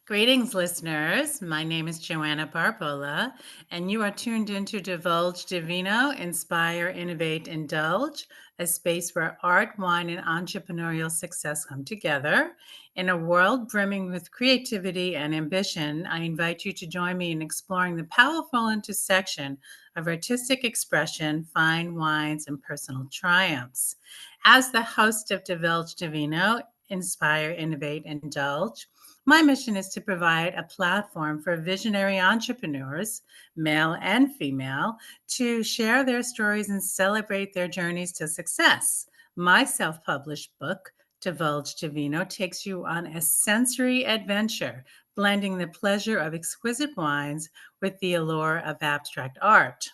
Greetings, listeners. My name is Joanna Barbola, and you are tuned into Divulge Divino, Inspire, Innovate, Indulge, a space where art, wine, and entrepreneurial success come together. In a world brimming with creativity and ambition, I invite you to join me in exploring the powerful intersection of artistic expression, fine wines, and personal triumphs. As the host of Divulge Divino, Inspire, Innovate, Indulge, my mission is to provide a platform for visionary entrepreneurs, male and female, to share their stories and celebrate their journeys to success. My self published book, Divulge Divino, takes you on a sensory adventure, blending the pleasure of exquisite wines with the allure of abstract art.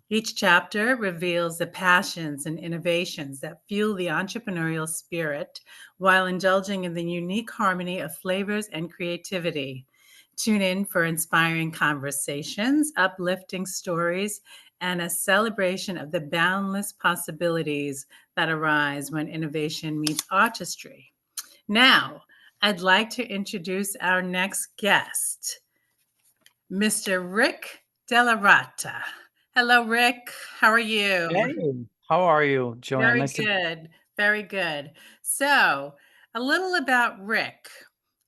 Each chapter reveals the passions and innovations that fuel the entrepreneurial spirit while indulging in the unique harmony of flavors and creativity. Tune in for inspiring conversations, uplifting stories, and a celebration of the boundless possibilities that arise when innovation meets artistry. Now, I'd like to introduce our next guest, Mr. Rick DellaRatta. Hello, Rick. How are you? Hey, how are you, Joanne? Very Nice to good. Very good. So, a little about Rick.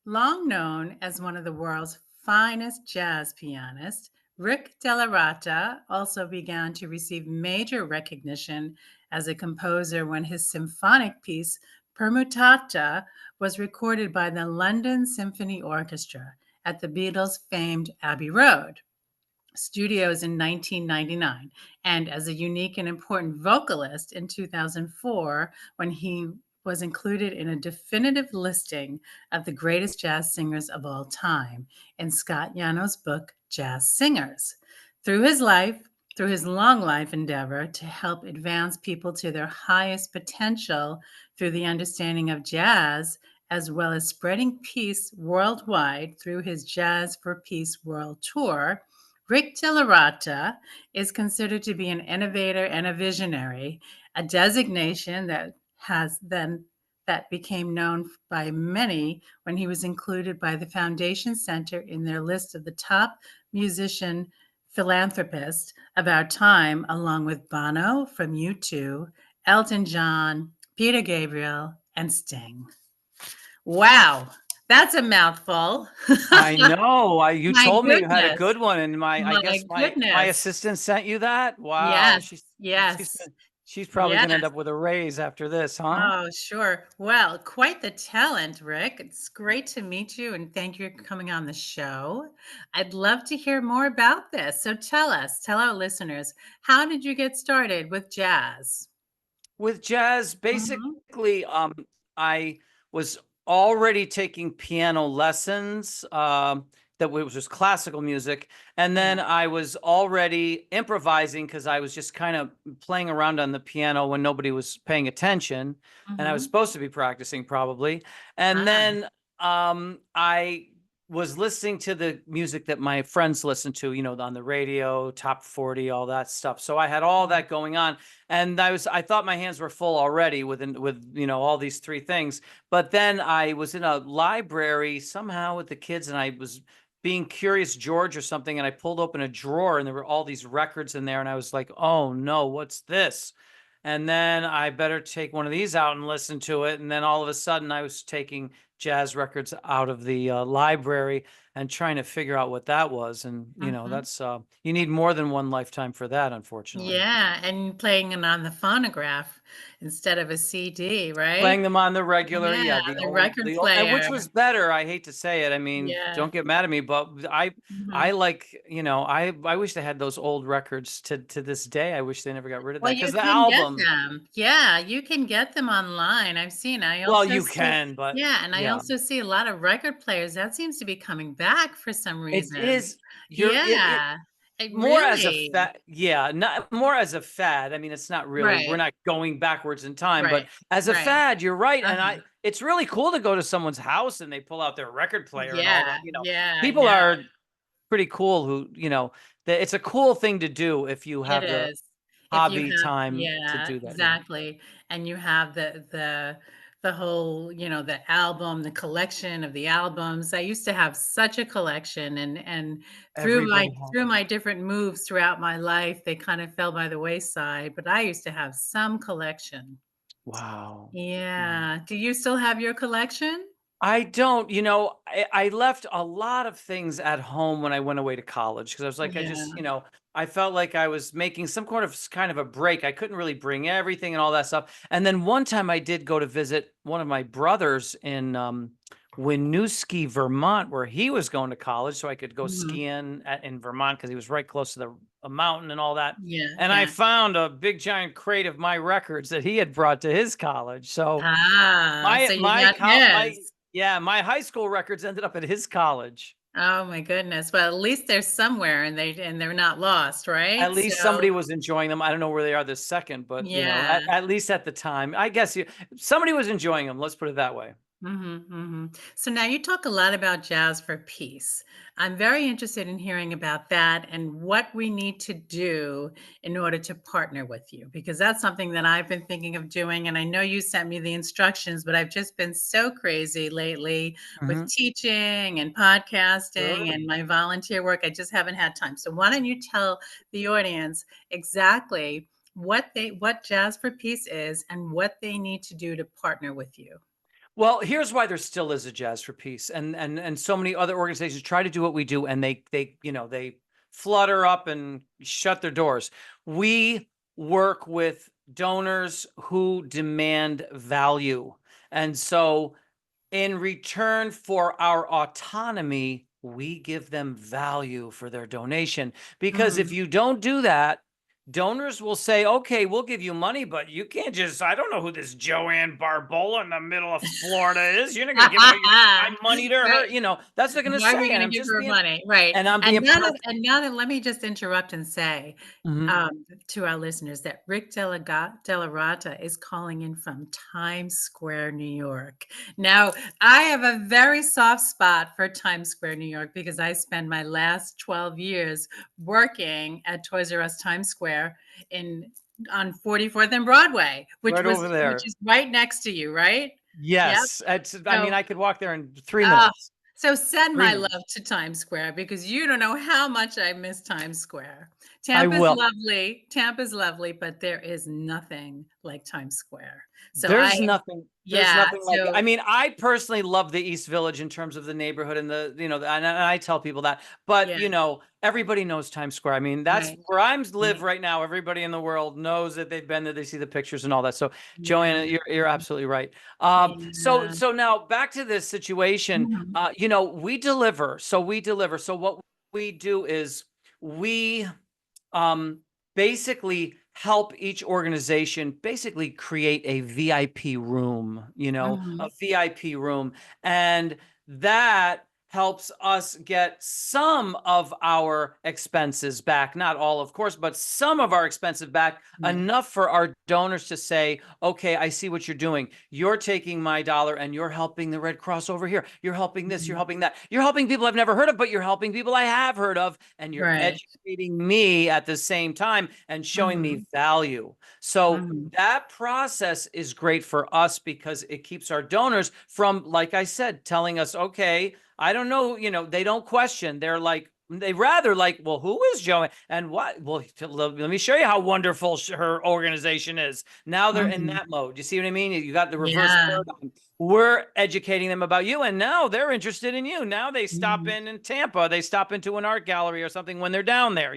Long known as one of the world's finest jazz pianists, Rick DellaRatta also began to receive major recognition as a composer when his symphonic piece, Permutata, was recorded by the London Symphony Orchestra at the Beatles' famed Abbey Road studios in 1999, and as a unique and important vocalist in 2004 when he was included in a definitive listing of the greatest jazz singers of all time in Scott Yanow's book, Jazz Singers. Through his life, through his long life endeavor to help advance people to their highest potential through the understanding of jazz, as well as spreading peace worldwide through his Jazz for Peace World Tour, Rick DellaRatta is considered to be an innovator and a visionary, a designation that became known by many when he was included by the Foundation Center in their list of the top musician philanthropists of our time, along with Bono from U2, Elton John, Peter Gabriel, and Sting. Wow, that's a mouthful. I know. You My told me you had a goodness. good one, and I My guess my goodness. assistant sent you that. Wow, Yes, she's yes, she's probably yes. gonna end up with a raise after this, huh? Oh, sure. Well, quite the talent, Rick. It's great to meet you and thank you for coming on the show. I'd love to hear more about this. So tell our listeners, how did you get started with jazz? With jazz, Mhm. basically, I was already taking piano lessons, that was just classical music, and Yeah. then I was already improvising because I was just kind of playing around on the piano when nobody was paying attention, and I was Mhm. supposed to be practicing probably. And Ah, then I was listening to the music that my friends listened to, on the radio, top 40, all that stuff. So I had all that going on, and I thought my hands were full already with all these three things. But then I was in a library somehow with the kids, and I was being Curious George or something, and I pulled open a drawer, and there were all these records in there, and I was like, oh no, what's this? And then I better take one of these out and listen to it. And then all of a sudden I was taking jazz records out of the library and trying to figure out what that was. And mhm. that's you need more than one lifetime for that, unfortunately. Yeah, and playing it on the phonograph instead of a CD, right? Playing them on the regular, Yeah, yeah, the record the old, and player. which was better. I hate to say it. I mean, Yeah. don't get mad at me, but I Mhm. like, I wish they had those old records to this day. I wish they never got rid of Well, that you because the can get album, them. Yeah, you can get them online. I've seen. I well, also you see can, but yeah, and I yeah, also see a lot of record players. That seems to be coming back for some it reason. is. It Yeah. more as a Really? fad, yeah, not more as a fad. I mean, it's not really, we're Right, not going backwards in time, right, but as a right. fad, you're right. And Uh-huh. it's really cool to go to someone's house and they pull out their record player and all Yeah, that. yeah, I People know. are pretty cool who, that it's a cool thing to do if you It have the is. If you hobby have time to yeah, do that. Yeah. exactly, and you have the the whole, the album, the collection of the albums. I used to have such a collection, and through my Everybody has through them. my different moves throughout my life, they kind of fell by the wayside, but I used to have some collection. Wow. Wow. Yeah. Do you still have your collection? I don't, I left a lot of things at home when I went away to college because I was like, I just, Yeah. I felt like I was making some kind of a break. I couldn't really bring everything and all that stuff. And then one time I did go to visit one of my brothers in Winooski, Vermont, where he was going to college, so I could go Mhm. skiing in Vermont because he was right close to a mountain and all that. Yeah, And I yeah. found a big giant crate of my records that he had brought to his college. So Ah, my so you my got col my his. yeah, my high school records ended up at his college. Oh my goodness. Well, at least they're somewhere and they're not lost, At right? least So, somebody was enjoying them. I don't know where they are this second, but, yeah. at least at the time, I guess somebody was enjoying them, let's put it that way. Mhm, mhm. So now you talk a lot about Jazz for Peace. I'm very interested in hearing about that and what we need to do in order to partner with you, because that's something that I've been thinking of doing. And I know you sent me the instructions, but I've just been so crazy lately with Mhm. teaching and podcasting Sure. and my volunteer work. I just haven't had time. So why don't you tell the audience exactly what Jazz for Peace is and what they need to do to partner with you? Well, here's why there still is a Jazz for Peace, and so many other organizations try to do what we do, and they flutter up and shut their doors. We work with donors who demand value, and so in return for our autonomy, we give them value for their donation. Because if Mhm. you don't do that, donors will say, okay, we'll give you money, but you can't just, I don't know who this Joanne Barbola in the middle of Florida is. You're not going to give away my money to her. Right. That's what they're going to Why are we say. And gonna I'm give just her being, money? Right. and I'm And being now that perfect. and now that let me just interrupt and say, Mhm. to our listeners that Rick DellaRatta is calling in from Times Square, New York. Now, I have a very soft spot for Times Square, New York, because I spent my last 12 years working at Toys R Us Times Square in on 44th and Broadway, which Right was over which there. is right next to you, right? Yep. Yes. I mean, So I could walk there in 3 minutes, Ah, so send my 3 minutes. love to Times Square because you don't know how much I miss Times Square. I will. Tampa's lovely, but there is nothing like Times Square. So I There's nothing yeah, like it. so I mean, I personally love the East Village in terms of the neighborhood and and I tell people that, but, yeah, everybody knows Times Square. I mean, that's right, where I right. live right now. Everybody in the world knows that they've been there, they see the pictures and all that. So, Yeah, Joanna, you're absolutely right. So yeah. now back to this situation, Mhm, we deliver. So we deliver. So what we do is we um, basically help each organization basically create a VIP room, a mhm, VIP room. And that helps us get some of our expenses back. Not all, of course, but some of our expenses back, right, enough for our donors to say, okay, I see what you're doing. You're taking my dollar and you're helping the Red Cross over here. You're helping this, you're mhm, helping that. You're helping people I've never heard of, but you're helping people I have heard of. And you're right, educating me at the same time and showing me mhm, value. So mhm, that process is great for us because it keeps our donors from, like I said, telling us, okay, I don't know, they don't question. They're like, they rather like, well, who is Joanne and what? Well, let me show you how wonderful her organization is. Now they're in mhm. that mode. You see what I mean? You got the reverse Yeah, paradigm. We're educating them about you, and now they're interested in you. Now they stop mhm. in Tampa, they stop into an art gallery or something when they're down there.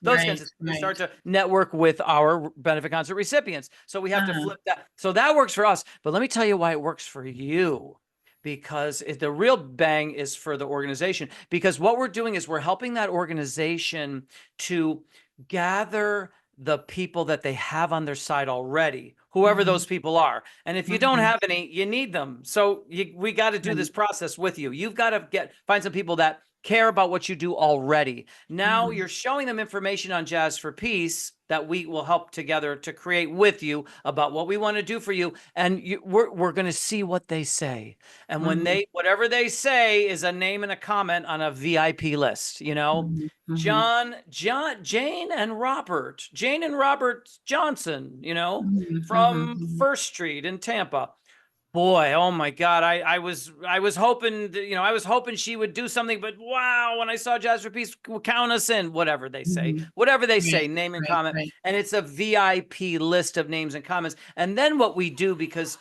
Those kinds Right, of things. We right. start to network with our benefit concert recipients. So we have to Uh-huh, flip that. So that works for us. But let me tell you why it works for you. Because the real bang is for the organization. Because what we're doing is we're helping that organization to gather the people that they have on their side already, whoever mhm, those people are. And if you don't mhm, have any, you need them. So we got to do right, this process with you. You've got to find some people that care about what you do already. Now mhm, you're showing them information on Jazz for Peace that we will help together to create with you about what we want to do for you. And we're going to see what they say. And when mhm, whatever they say is a name and a comment on a VIP list, mhm, mhm. Jane and Robert Johnson, Mhm, mhm, from mhm. First Street in Tampa. boy, oh my God. I was hoping, I was hoping she would do something, but wow, when I saw Jazz for Peace, count us in, whatever they say, Mhm. Right, name and right, comment. right. And it's a VIP list of names and comments. And then what we do, because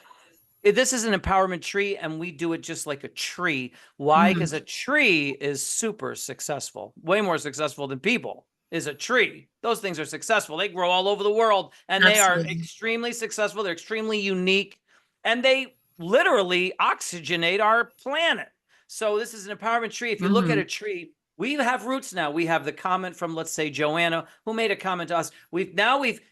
this is an empowerment tree and we do it just like a tree. Why? Mhm. Because a tree is super successful, way more successful than people. Is a tree. Those things are successful. They grow all over the world and they are Absolutely. extremely successful. They're extremely unique and they literally oxygenate our planet. So this is an empowerment tree. If you look at Mhm. a tree, we have roots now. We have the comment from, let's say, Joanna, who made a comment to us.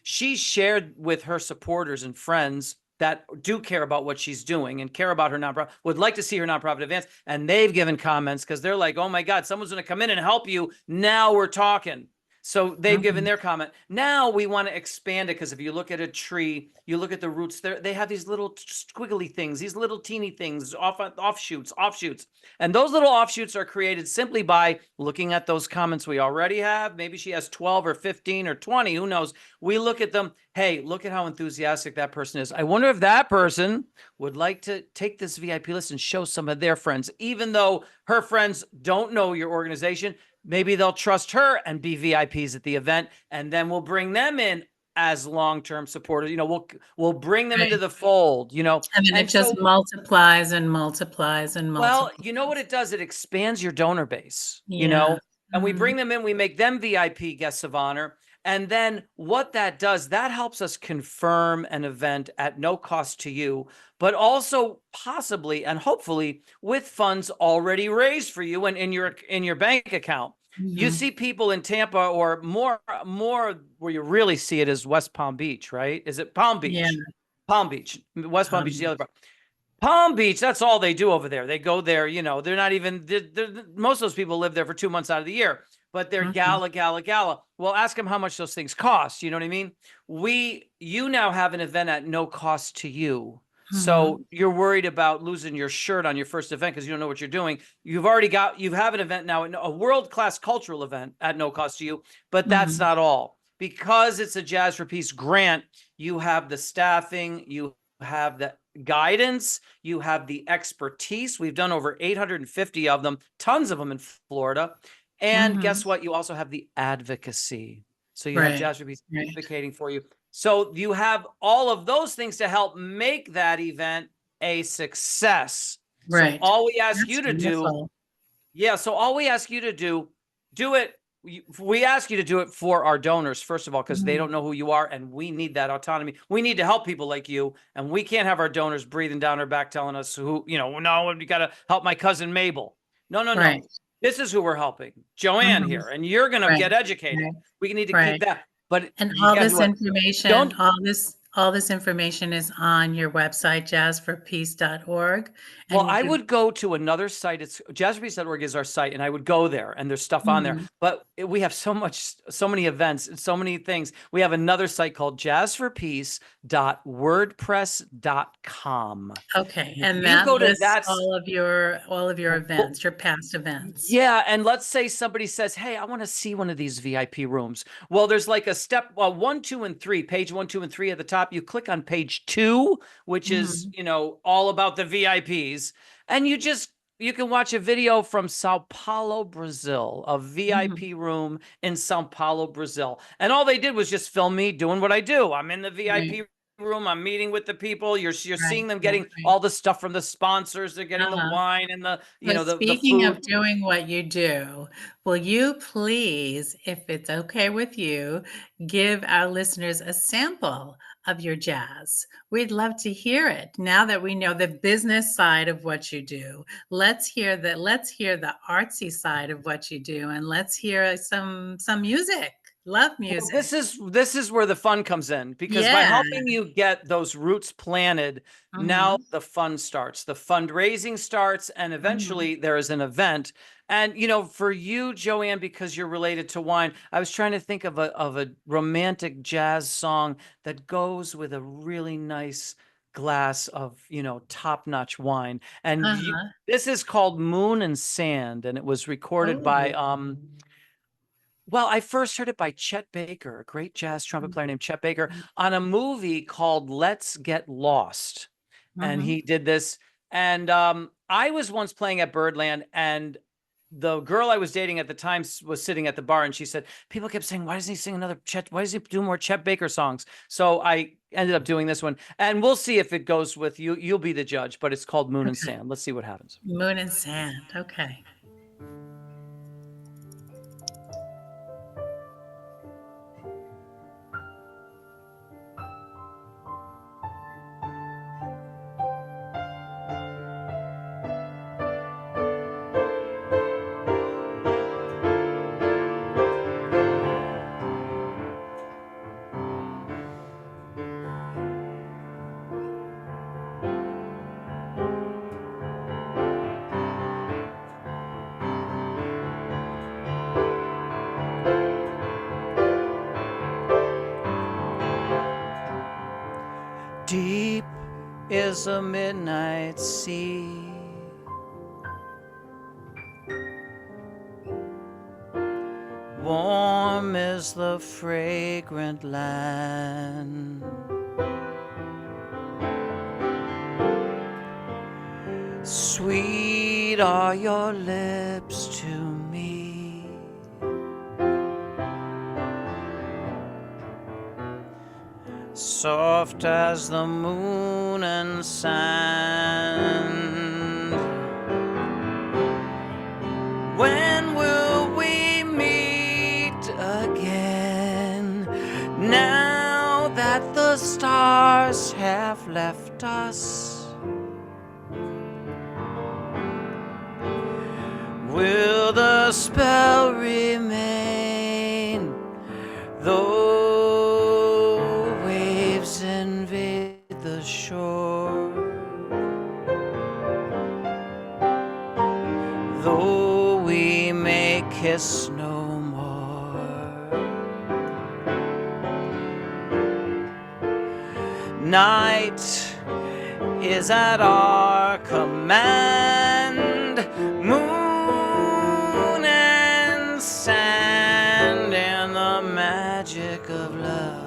She's shared with her supporters and friends that do care about what she's doing and care about her nonprofit, would like to see her nonprofit advance. And they've given comments because they're like, oh my God, someone's going to come in and help you. Now we're talking. So they've given Mhm. their comment. Now we want to expand it because if you look at a tree, you look at the roots, they have these little squiggly things, these little teeny things, offshoots. And those little offshoots are created simply by looking at those comments we already have. Maybe she has 12 or 15 or 20, who knows? We look at them. Hey, look at how enthusiastic that person is. I wonder if that person would like to take this VIP list and show some of their friends, even though her friends don't know your organization. Maybe they'll trust her and be VIPs at the event, and then we'll bring them in as long-term supporters. We'll bring them into Right. the fold, And then it and just so, multiplies and multiplies and well, you know what multiplies. it does? It expands your donor base, Yeah. and we Mhm. bring them in, we make them VIP guests of honor. And then what that does, that helps us confirm an event at no cost to you, but also possibly and hopefully with funds already raised for you and in your bank account. You Mhm. see people in Tampa or more where you really see it is West Palm Beach, right? Is it Palm Yeah. Beach? Palm Beach, West Palm Beach, is the other Um, part. Palm Beach, that's all they do over there. They go there, they're not even, most of those people live there for 2 months out of the year, but they're mhm. gala, gala, gala. Well, ask them how much those things cost. You know what I mean? You now have an event at no cost to you. So Mhm. you're worried about losing your shirt on your first event because you don't know what you're doing. You have an event now, a world-class cultural event at no cost to you, but that's Mhm. not all. Because it's a Jazz for Peace grant, you have the staffing, you have the guidance, you have the expertise. We've done over 850 of them, tons of them in Florida. And guess Mhm. what? You also have the advocacy. So you have Right. Jazz Reviews Right. advocating for you. So you have all of those things to help make that event a success. So Right. all we ask That's you to do, wonderful. yeah, so all we ask you to do it. We ask you to do it for our donors, first of all, because they Mhm. don't know who you are, and we need that autonomy. We need to help people like you, and we can't have our donors breathing down our back telling us no, you got to help my cousin Mabel. No, no, Right. no. This is who we're helping, Joanne Mhm. here, and you're going to Right. get educated. Right. We need to keep Right. that. But And you guess what? Don't all this information is on your website, jazzforpeace.org, Well, and you I can would go to another site. It's jazzforpeace.org is our site, and I would go there, and there's stuff on there. Mhm. But we have so many events, and so many things. We have another site called jazzforpeace.wordpress.com. Okay, If and you that go to lists that, all of your well, events, your past events. yeah, and let's say somebody says, "Hey, I want to see one of these VIP rooms." Well, there's like a step, one, two, and three, page one, two, and three at the top. You click on page two, which is, Mhm. all about the VIPs, and you can watch a video from Sao Paulo, Brazil, a Mhm. VIP room in Sao Paulo, Brazil, and all they did was just film me doing what I do. I'm in the Right. VIP room. I'm meeting with the people. You're Right. seeing them Right. getting Right. all the stuff from the sponsors. They're getting the Uh-huh. wine and the So the speaking food. of doing what you do, will you please, if it's okay with you, give our listeners a sample of your jazz? We'd love to hear it. Now that we know the business side of what you do, let's hear the artsy side of what you do, and let's hear some music. Love Well, music. this is where the fun comes in because by Yeah. helping you get those roots planted, now Mhm. the fun starts. The fundraising starts, and Mhm. eventually there is an event. And for you, Joanne, because you're related to wine, I was trying to think of a romantic jazz song that goes with a really nice glass of top-notch wine. And Uh-huh. this is called Moon and Sand, and it was recorded by Oh. well, I first heard it by Chet Baker, a great jazz trumpet player named Chet Baker, on a movie called Let's Get Lost. and Mhm. he did this. And I was once playing at Birdland, and the girl I was dating at the time was sitting at the bar, and she said, people kept saying, why doesn't he sing another Chet? Why does he do more Chet Baker songs? So I ended up doing this one, and we'll see if it goes with you. You'll be the judge, but it's called Moon and Okay. Sand. Let's see what happens. Moon and Sand. Okay. Deep is a midnight sea, warm is the fragrant land. Sweet are your lips to me. Soft as the moon and sand. When will we meet again? Now that the stars have left us, will the spell remain? Though waves invade the shore, though we may kiss no more, night is at our command. Moon and sand and the magic of love.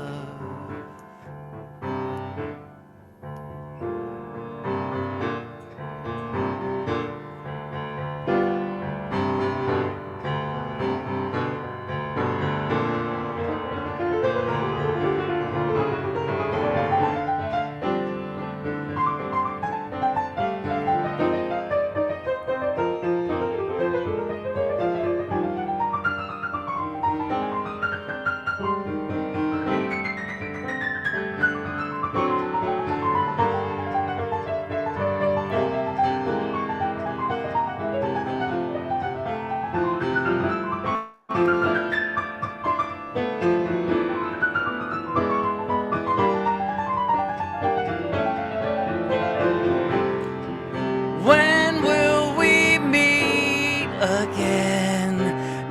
When will we meet again?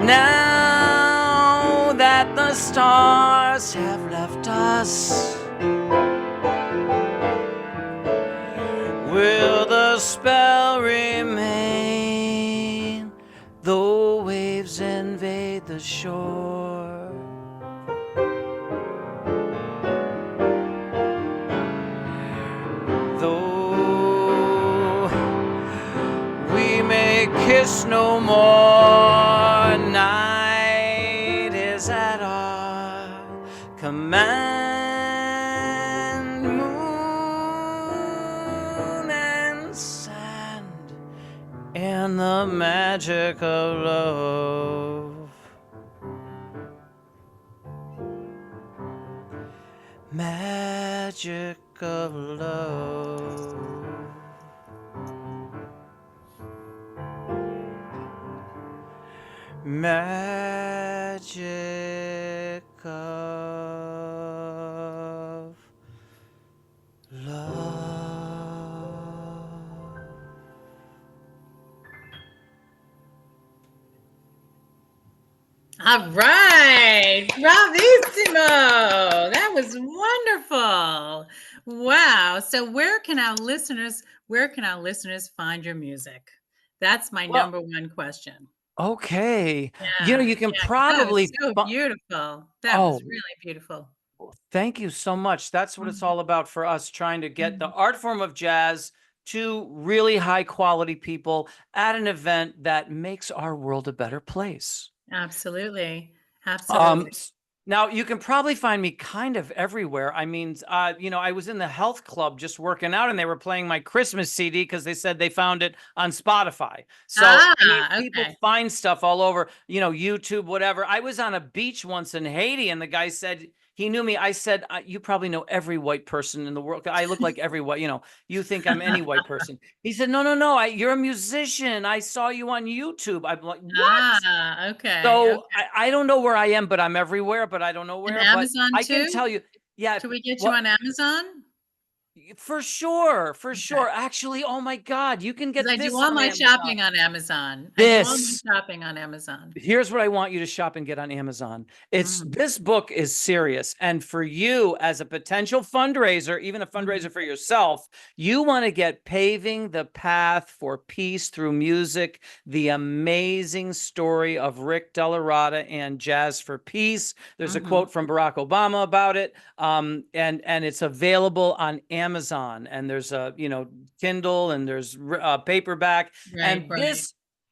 Now that the stars have left us, will the spell remain? Though waves invade the shore, though we may kiss no more, night is at our command. Moon and sand and the magic of love. Magic of love. Magic of love. All right. Bravissimo. That was wonderful. Wow. So where can our listeners find your music? That's my Well, number one question. okay. Yeah. You can Yeah, 'cause that was probably so beautiful. That was oh, really beautiful. Thank you so much. That's what it's all about for us, trying to get the art form of jazz to really high quality people at an event that makes our world a better place. Absolutely. Um, Absolutely. s- Now you can probably find me kind of everywhere. I mean, I was in the health club just working out and they were playing my Christmas CD because they said they found it on Spotify. So, I mean, people Okay. find stuff all over, YouTube, whatever. I was on a beach once in Haiti and the guy said, he knew me. I said, you probably know every white person in the world. I look like every white, you think I'm any white person. He said, no, no, no. You're a musician. I saw you on YouTube. I'm like, what? Okay. So Okay. I don't know where I am, but I'm everywhere, but I don't know And where. But Amazon I can too? tell you, yeah, Should we get you what on Amazon? for sure, for Okay. sure. Actually, oh my God, you can 'Cause get I do this all on my Amazon. shopping on Amazon. I do all This my shopping on Amazon. Here's what I want you to shop and get on Amazon. Mhm. This book is serious. And for you as a potential fundraiser, even a Mhm. fundraiser for yourself, you want to get Paving the Path for Peace Through Music, the amazing story of Rick DellaRatta and Jazz for Peace. There's a Mhm. quote from Barack Obama about it. And it's available on Amazon. And there's a, Kindle and there's paperback. Right, And right.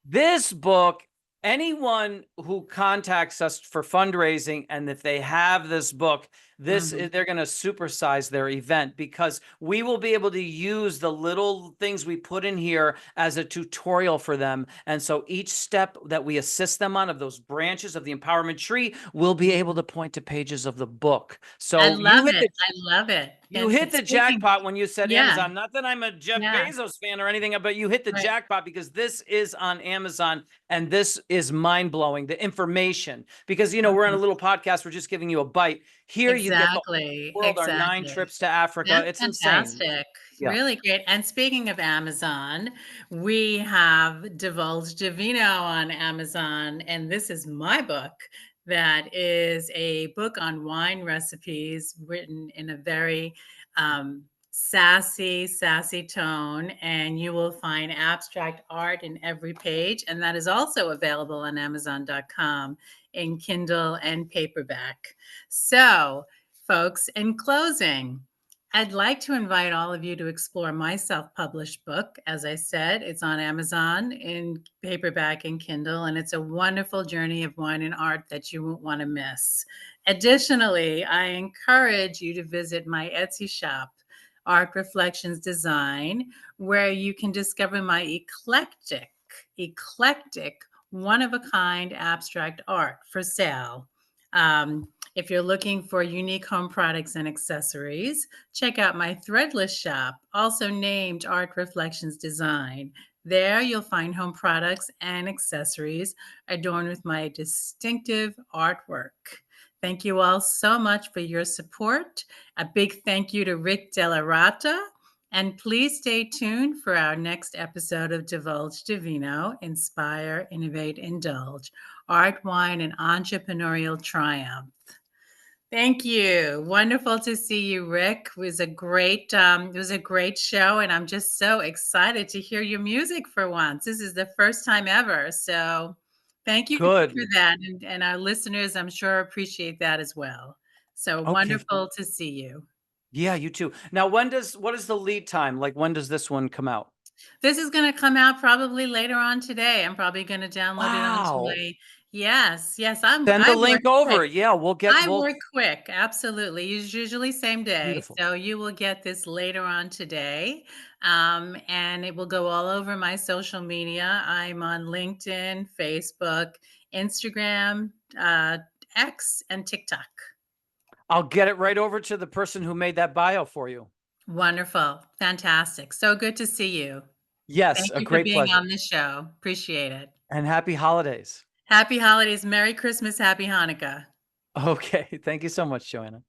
this book, anyone who contacts us for fundraising, and if they have this book, Mhm. they're going to supersize their event because we will be able to use the little things we put in here as a tutorial for them. And so each step that we assist them on of those branches of the empowerment tree will be able Mhm. to point to pages of the book. I So love it. I love it. you And hit it's the speaking jackpot when you said yeah, Amazon. Not that I'm a Jeff yeah, Bezos fan or anything, but you hit the right. jackpot because this is on Amazon and this is mind blowing. The information, because, we're on a Mhm. little podcast. We're just giving you a bite. Here you get the Exactly, world, our 9 exactly. trips to Africa. That's It's insane. fantastic. Yeah. Really great. And speaking of Amazon, we have Divulge Divino on Amazon, and this is my book that is a book on wine recipes written in a very sassy tone. And you will find abstract art in every page. And that is also available on Amazon.com in Kindle and paperback. So, folks, in closing, I'd like to invite all of you to explore my self published book. As I said, it's on Amazon in paperback and Kindle, and it's a wonderful journey of wine and art that you won't want to miss. Additionally, I encourage you to visit my Etsy shop, Art Reflections Design, where you can discover my eclectic, one of a kind abstract art for sale. If you're looking for unique home products and accessories, check out my threadless shop, also named Art Reflections Design. There you'll find home products and accessories adorned with my distinctive artwork. Thank you all so much for your support. A big thank you to Rick DellaRatta. And please stay tuned for our next episode of Divulge Divino, Inspire, Innovate, Indulge, Art, Wine, and Entrepreneurial Triumph. Thank you. Wonderful to see you, Rick. It was a great show, and I'm just so excited to hear your music for once. This is the first time ever, so thank you for Good. that, and our listeners, I'm sure appreciate that as well. So Okay. wonderful to see you. Yeah, you too. Now, what is the lead time? Like, when does this one come out? This is gonna come out probably later on today. I'm probably gonna download it onto Wow. my Yes, yes, Send the I work link quick. over. Yeah, I work quick, absolutely. Usually same day. beautiful. So you will get this later on today. And it will go all over my social media. I'm on LinkedIn, Facebook, Instagram, X, and TikTok. I'll get it right over to the person who made that bio for you. Wonderful. Fantastic. So good to see you. Yes, Thank a you for great being pleasure. on this show. Appreciate it. And happy holidays. Happy holidays. Merry Christmas. Happy Hanukkah. Okay. Thank you so much, Joanna.